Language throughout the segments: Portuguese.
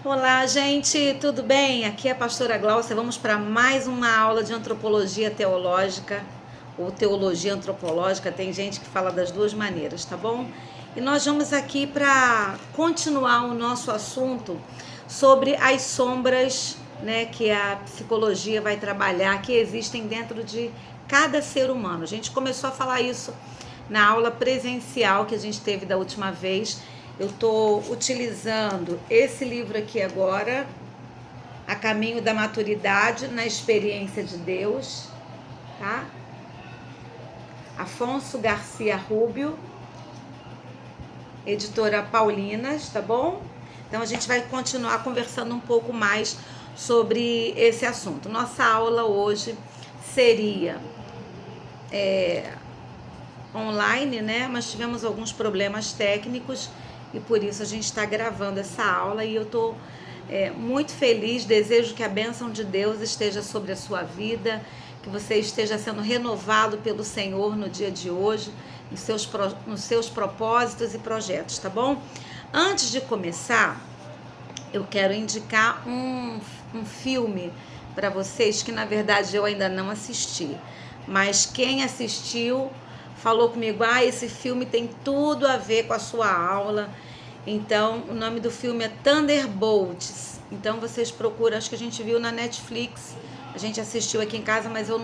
Olá, gente, tudo bem? Aqui é a pastora Glaucia. Vamos para mais uma aula de antropologia teológica ou teologia antropológica. Tem gente que fala das duas maneiras, tá bom? E nós vamos aqui para continuar o nosso assunto sobre as sombras, né, que a psicologia vai trabalhar, que existem dentro de cada ser humano. A gente começou a falar isso na aula presencial que a gente teve da última vez. Eu estou utilizando esse livro aqui agora, A Caminho da Maturidade na Experiência de Deus, tá? Afonso Garcia Rubio, editora Paulinas, tá bom? Então a gente vai continuar conversando um pouco mais sobre esse assunto. Nossa aula hoje seria online, né? Mas tivemos alguns problemas técnicos e por isso a gente está gravando essa aula e eu estou muito feliz, desejo que a bênção de Deus esteja sobre a sua vida, que você esteja sendo renovado pelo Senhor no dia de hoje, nos seus propósitos e projetos, tá bom? Antes de começar, eu quero indicar um filme para vocês que na verdade eu ainda não assisti, mas quem assistiu falou comigo, esse filme tem tudo a ver com a sua aula. Então, o nome do filme é Thunderbolts. Então, vocês procuram, acho que a gente viu na Netflix, a gente assistiu aqui em casa, mas eu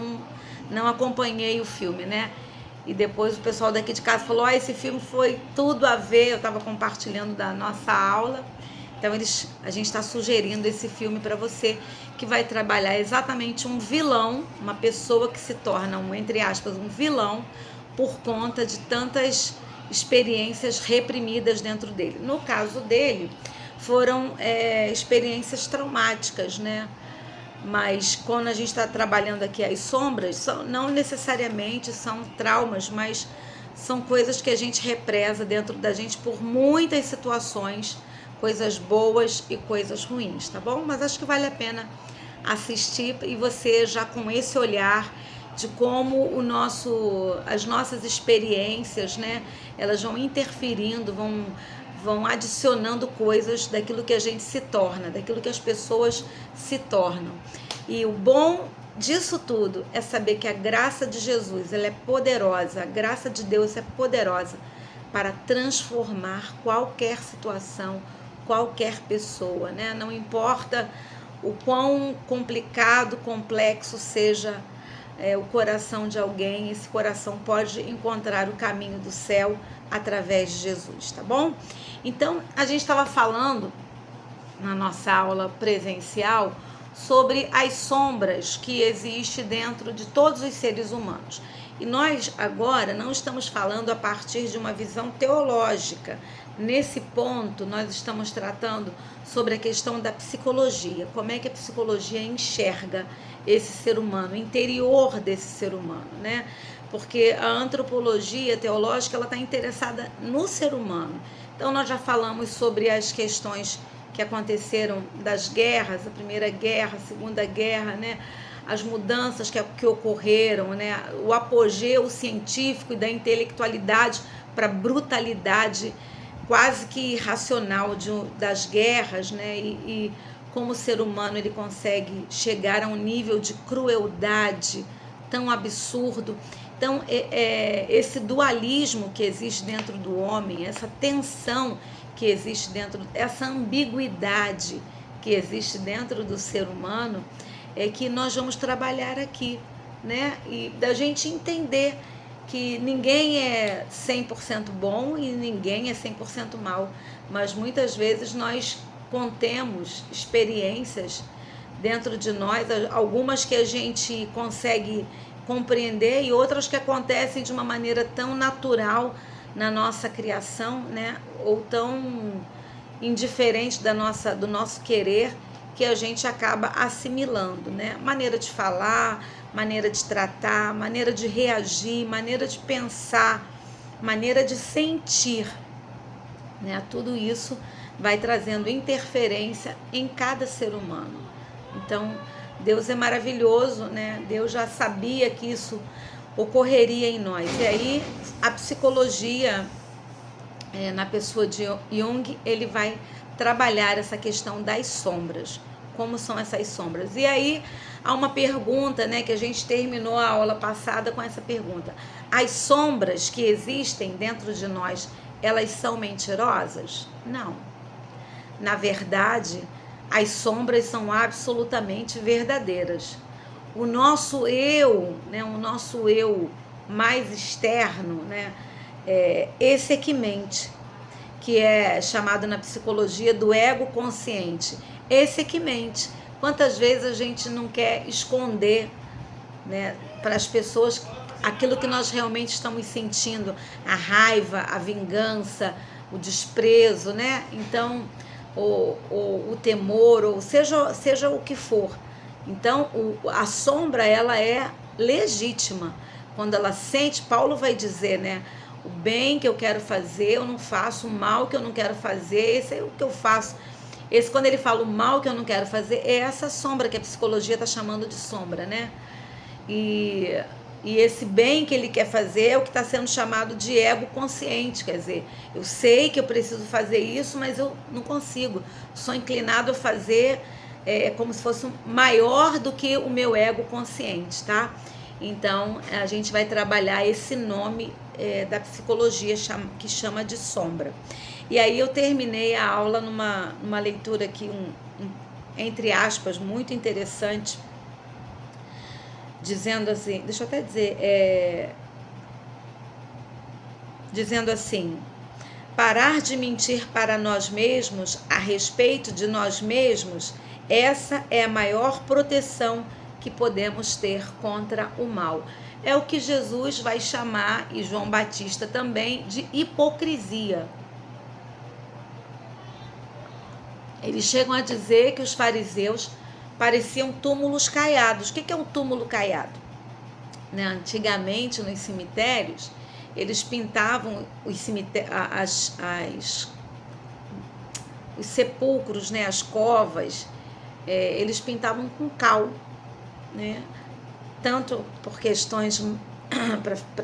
não acompanhei o filme, né? E depois o pessoal daqui de casa falou, esse filme foi tudo a ver, eu estava compartilhando da nossa aula. Então, a gente está sugerindo esse filme para você, que vai trabalhar exatamente um vilão, uma pessoa que se torna, entre aspas, um vilão, por conta de tantas experiências reprimidas dentro dele. No caso dele, foram experiências traumáticas, né? Mas quando a gente está trabalhando aqui as sombras, não necessariamente são traumas, mas são coisas que a gente represa dentro da gente por muitas situações, coisas boas e coisas ruins, tá bom? Mas acho que vale a pena assistir e você já com esse olhar de como as nossas experiências, né, elas vão interferindo, vão adicionando coisas daquilo que a gente se torna, daquilo que as pessoas se tornam. E o bom disso tudo é saber que a graça de Jesus, ela é poderosa, a graça de Deus é poderosa para transformar qualquer situação, qualquer pessoa, né? Não importa o quão complicado, complexo seja o coração de alguém, esse coração pode encontrar o caminho do céu através de Jesus, tá bom? Então, a gente estava falando na nossa aula presencial sobre as sombras que existem dentro de todos os seres humanos. E nós agora não estamos falando a partir de uma visão teológica. Nesse ponto, nós estamos tratando sobre a questão da psicologia. Como é que a psicologia enxerga esse ser humano, o interior desse ser humano, né? Porque a antropologia teológica, ela está interessada no ser humano. Então, nós já falamos sobre as questões que aconteceram das guerras, a Primeira Guerra, a Segunda Guerra, né? As mudanças que ocorreram, né? O apogeu científico e da intelectualidade para a brutalidade quase que irracional das guerras, né? E como o ser humano ele consegue chegar a um nível de crueldade tão absurdo. Então, esse dualismo que existe dentro do homem, essa tensão que existe dentro, essa ambiguidade que existe dentro do ser humano, é que nós vamos trabalhar aqui, né? E da gente entender que ninguém é 100% bom e ninguém é 100% mal, mas muitas vezes nós contemos experiências dentro de nós, algumas que a gente consegue compreender e outras que acontecem de uma maneira tão natural na nossa criação, né? Ou tão indiferente do nosso querer, que a gente acaba assimilando, né? Maneira de falar, maneira de tratar, maneira de reagir, maneira de pensar, maneira de sentir, né? Tudo isso vai trazendo interferência em cada ser humano. Então, Deus é maravilhoso, né? Deus já sabia que isso ocorreria em nós. E aí, a psicologia, na pessoa de Jung, ele vai trabalhar essa questão das sombras. Como são essas sombras? E aí há uma pergunta, né, que a gente terminou a aula passada com essa pergunta. As sombras que existem dentro de nós, elas são mentirosas? Não. Na verdade, as sombras são absolutamente verdadeiras. O nosso eu, né, o nosso eu mais externo, né, esse é que mente, que é chamado na psicologia do ego consciente. Esse é que mente. Quantas vezes a gente não quer esconder, né, para as pessoas aquilo que nós realmente estamos sentindo, a raiva, a vingança, o desprezo, né? Então, o temor, ou seja o que for. Então, a sombra, ela é legítima. Quando ela sente, Paulo vai dizer, né? O bem que eu quero fazer, eu não faço. O mal que eu não quero fazer, esse é o que eu faço. Quando ele fala o mal que eu não quero fazer, é essa sombra que a psicologia está chamando de sombra, né? E esse bem que ele quer fazer é o que está sendo chamado de ego consciente. Quer dizer, eu sei que eu preciso fazer isso, mas eu não consigo. Sou inclinado a fazer como se fosse maior do que o meu ego consciente, tá? Então, a gente vai trabalhar esse nome da psicologia que chama de sombra. E aí eu terminei a aula numa leitura aqui, entre aspas, muito interessante, dizendo assim, deixa eu até dizer, dizendo assim: parar de mentir para nós mesmos a respeito de nós mesmos, essa é a maior proteção que podemos ter contra o mal. É o que Jesus vai chamar, e João Batista também, de hipocrisia. Eles chegam a dizer que os fariseus pareciam túmulos caiados. O que é um túmulo caiado? Né? Antigamente, nos cemitérios, eles pintavam os sepulcros, né? As covas, eles pintavam com cal, né? Tanto por questões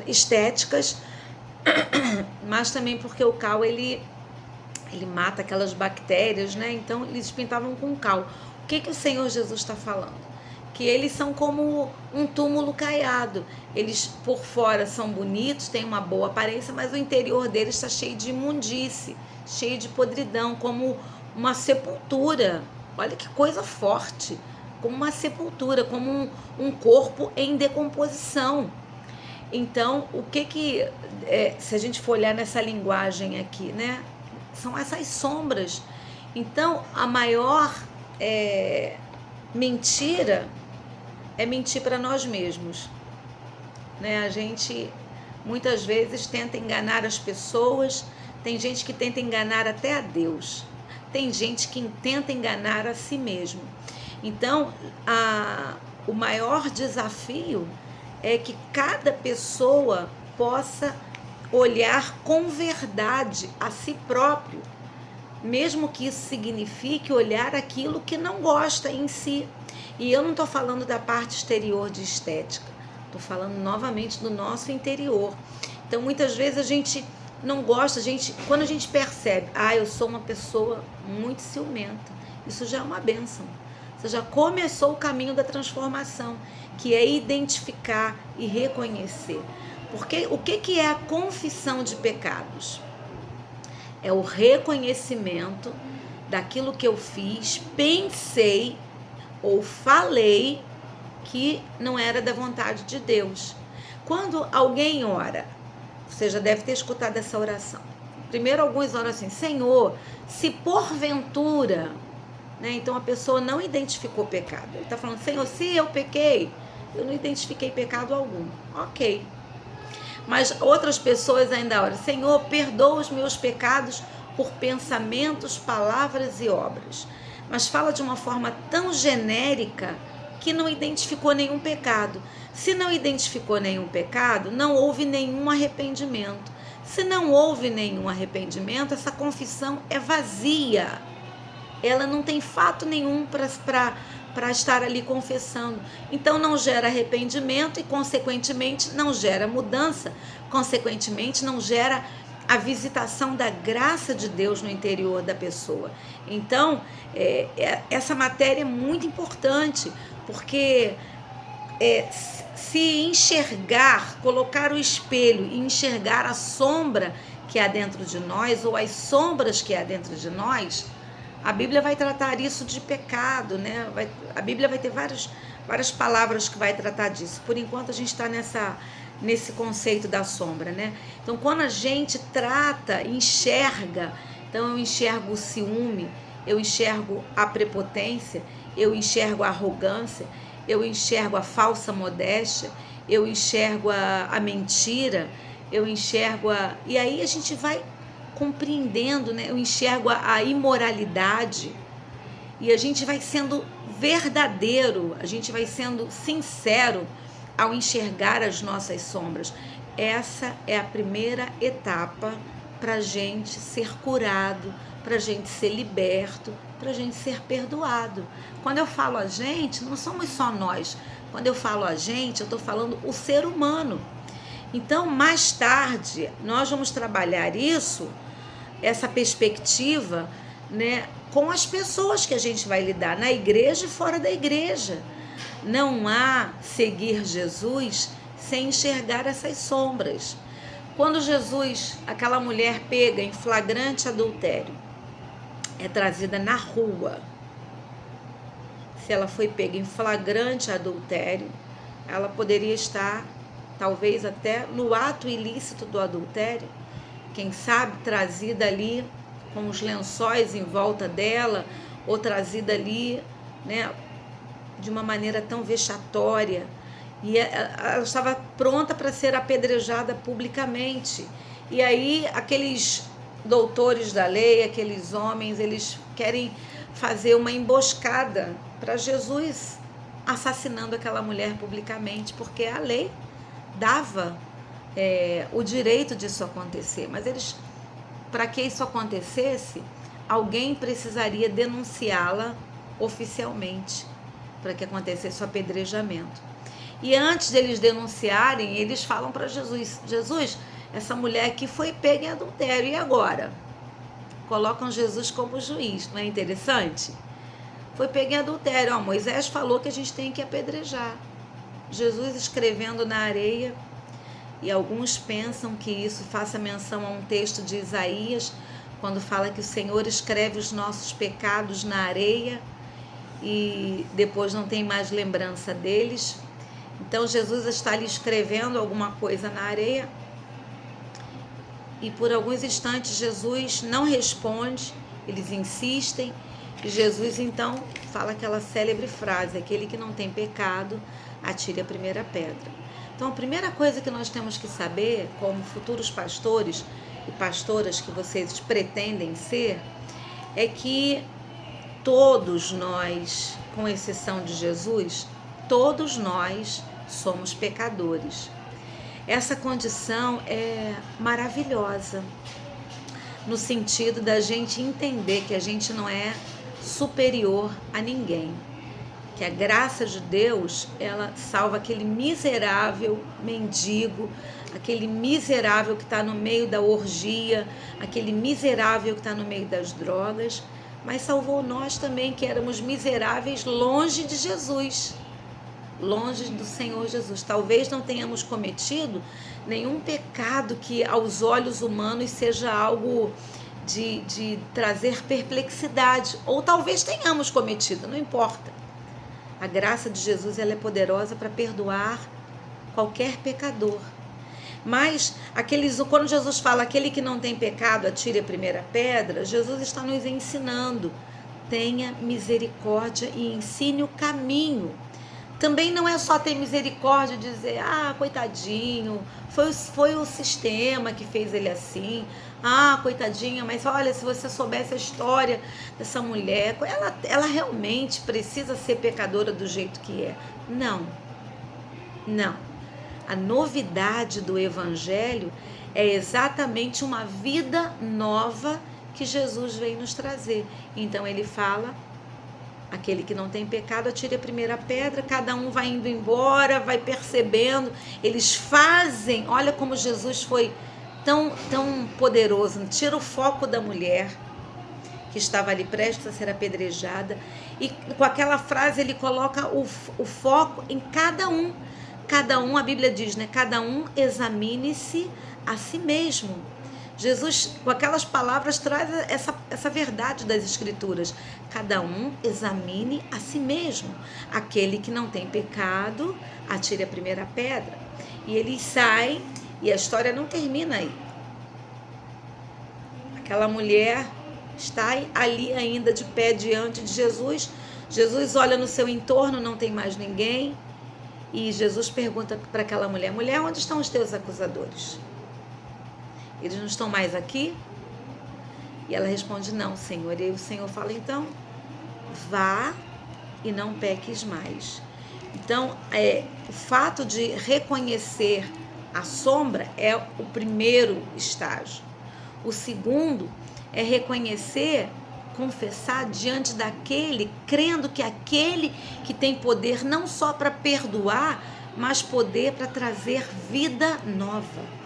estéticas, mas também porque o cal ele mata aquelas bactérias, né? Então eles pintavam com cal. O que o Senhor Jesus está falando? Que eles são como um túmulo caiado. Eles por fora são bonitos, têm uma boa aparência, mas o interior deles está cheio de imundície, cheio de podridão, como uma sepultura. Olha que coisa forte, como uma sepultura, como um corpo em decomposição. Então, se a gente for olhar nessa linguagem aqui, né? São essas sombras. Então, a maior mentira é mentir para nós mesmos, né? A gente muitas vezes tenta enganar as pessoas, tem gente que tenta enganar até a Deus, tem gente que tenta enganar a si mesmo. Então, o maior desafio é que cada pessoa possa olhar com verdade a si próprio, mesmo que isso signifique olhar aquilo que não gosta em si. E eu não estou falando da parte exterior de estética, estou falando novamente do nosso interior. Então, muitas vezes a gente não gosta, quando a gente percebe, eu sou uma pessoa muito ciumenta, isso já é uma bênção. Você já começou o caminho da transformação, que é identificar e reconhecer. Porque o que é a confissão de pecados? É o reconhecimento daquilo que eu fiz, pensei ou falei que não era da vontade de Deus. Quando alguém ora, você já deve ter escutado essa oração. Primeiro, alguns oram assim: Senhor, se porventura, né? Então a pessoa não identificou pecado. Ele está falando: Senhor, se eu pequei, eu não identifiquei pecado algum. Ok. Mas outras pessoas ainda oram: Senhor, perdoa os meus pecados por pensamentos, palavras e obras. Mas fala de uma forma tão genérica que não identificou nenhum pecado. Se não identificou nenhum pecado, não houve nenhum arrependimento. Se não houve nenhum arrependimento, essa confissão é vazia. Ela não tem fato nenhum para estar ali confessando. Então não gera arrependimento e, consequentemente, não gera mudança. Consequentemente, não gera a visitação da graça de Deus no interior da pessoa. Então, essa matéria é muito importante, porque se enxergar, colocar o espelho e enxergar a sombra que há dentro de nós, ou as sombras que há dentro de nós, a Bíblia vai tratar isso de pecado, né? A Bíblia vai ter várias palavras que vai tratar disso. Por enquanto a gente está nesse conceito da sombra, né? Então, quando a gente trata, enxerga, então eu enxergo o ciúme, eu enxergo a prepotência, eu enxergo a arrogância, eu enxergo a falsa modéstia, eu enxergo a mentira, eu enxergo e aí a gente vai compreendendo, né? Eu enxergo a imoralidade, e a gente vai sendo verdadeiro, a gente vai sendo sincero ao enxergar as nossas sombras. Essa é a primeira etapa para a gente ser curado, para a gente ser liberto, para a gente ser perdoado. Quando eu falo a gente, não somos só nós. Quando eu falo a gente, eu estou falando o ser humano. Então, mais tarde, nós vamos trabalhar essa perspectiva, né, com as pessoas que a gente vai lidar, na igreja e fora da igreja. Não há seguir Jesus sem enxergar essas sombras. Quando Jesus, aquela mulher pega em flagrante adultério, é trazida na rua. Se ela foi pega em flagrante adultério, ela poderia estar, talvez até no ato ilícito do adultério, quem sabe trazida ali com os lençóis em volta dela, ou trazida ali, né, de uma maneira tão vexatória, e ela estava pronta para ser apedrejada publicamente. E aí aqueles doutores da lei, aqueles homens, eles querem fazer uma emboscada para Jesus, assassinando aquela mulher publicamente, porque a lei dava o direito disso acontecer. Mas para que isso acontecesse, alguém precisaria denunciá-la oficialmente, para que acontecesse o apedrejamento. E antes deles denunciarem, eles falam para Jesus: Jesus, essa mulher aqui foi pega em adultério, e agora? Colocam Jesus como juiz, não é interessante? Foi pega em adultério. Moisés falou que a gente tem que apedrejar. Jesus escrevendo na areia, e alguns pensam que isso faça menção a um texto de Isaías, quando fala que o Senhor escreve os nossos pecados na areia e depois não tem mais lembrança deles. Então Jesus está ali escrevendo alguma coisa na areia, e por alguns instantes Jesus não responde, eles insistem, e Jesus então fala aquela célebre frase: aquele que não tem pecado, atire a primeira pedra. Então a primeira coisa que nós temos que saber, como futuros pastores e pastoras que vocês pretendem ser, é que todos nós, com exceção de Jesus, todos nós somos pecadores. Essa condição é maravilhosa, no sentido da gente entender que a gente não é superior a ninguém, que a graça de Deus, ela salva aquele miserável mendigo, aquele miserável que está no meio da orgia, aquele miserável que está no meio das drogas, mas salvou nós também, que éramos miseráveis longe de Jesus, longe do Senhor Jesus. Talvez não tenhamos cometido nenhum pecado que aos olhos humanos seja algo de trazer perplexidade, ou talvez tenhamos cometido, não importa. A graça de Jesus, ela é poderosa para perdoar qualquer pecador. Mas quando Jesus fala aquele que não tem pecado, atire a primeira pedra, Jesus está nos ensinando: tenha misericórdia e ensine o caminho. Também não é só ter misericórdia e dizer: coitadinho, foi o sistema que fez ele assim, coitadinha, mas olha, se você soubesse a história dessa mulher, ela realmente precisa ser pecadora do jeito que é. Não. A novidade do Evangelho é exatamente uma vida nova que Jesus veio nos trazer. Então ele fala: aquele que não tem pecado, atire a primeira pedra. Cada um vai indo embora, vai percebendo. Eles fazem, olha como Jesus foi tão poderoso. Tira o foco da mulher que estava ali prestes a ser apedrejada, e com aquela frase ele coloca o foco em cada um. Cada um, a Bíblia diz, né? Cada um examine-se a si mesmo. Jesus, com aquelas palavras, traz essa verdade das Escrituras. Cada um examine a si mesmo. Aquele que não tem pecado, atire a primeira pedra. E eles saem, e a história não termina aí. Aquela mulher está ali ainda de pé diante de Jesus. Jesus olha no seu entorno, não tem mais ninguém. E Jesus pergunta para aquela mulher: mulher, onde estão os teus acusadores? Eles não estão mais aqui? E ela responde: não, Senhor. E aí o Senhor fala: então, vá e não peques mais. Então, o fato de reconhecer a sombra é o primeiro estágio. O segundo é reconhecer, confessar diante daquele, crendo que aquele que tem poder não só para perdoar, mas poder para trazer vida nova.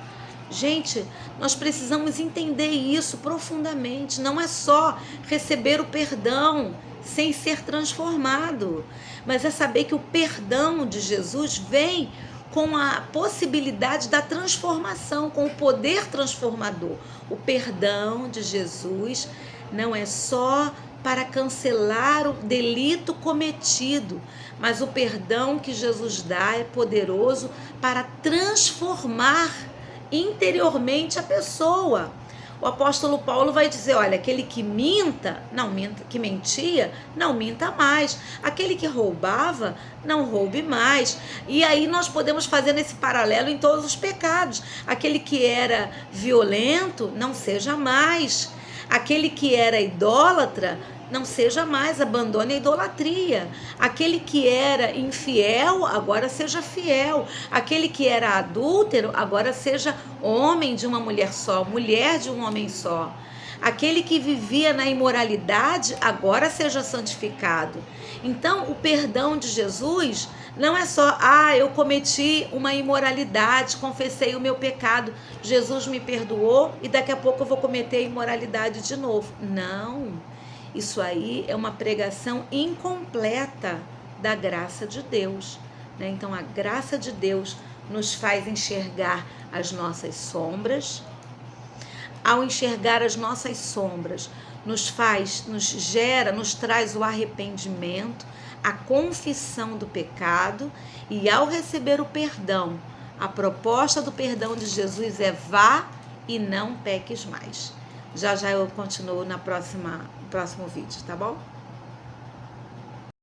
Gente, nós precisamos entender isso profundamente. Não é só receber o perdão sem ser transformado, mas é saber que o perdão de Jesus vem com a possibilidade da transformação, com o poder transformador. O perdão de Jesus não é só para cancelar o delito cometido, mas o perdão que Jesus dá é poderoso para transformar interiormente a pessoa. O apóstolo Paulo vai dizer: olha, aquele que que mentia, não minta mais. Aquele que roubava, não roube mais. E aí nós podemos fazer esse paralelo em todos os pecados. Aquele que era violento, não seja mais. Aquele que era idólatra, não seja mais, abandone a idolatria. Aquele que era infiel, agora seja fiel. Aquele que era adúltero, agora seja homem de uma mulher só, mulher de um homem só. Aquele que vivia na imoralidade, agora seja santificado. Então, o perdão de Jesus não é só: eu cometi uma imoralidade, confessei o meu pecado, Jesus me perdoou e daqui a pouco eu vou cometer a imoralidade de novo. Não. Isso aí é uma pregação incompleta da graça de Deus, né? Então, a graça de Deus nos faz enxergar as nossas sombras. Ao enxergar as nossas sombras, nos traz o arrependimento, a confissão do pecado, e ao receber o perdão, a proposta do perdão de Jesus é: vá e não peques mais. Já eu continuo no próximo vídeo, tá bom?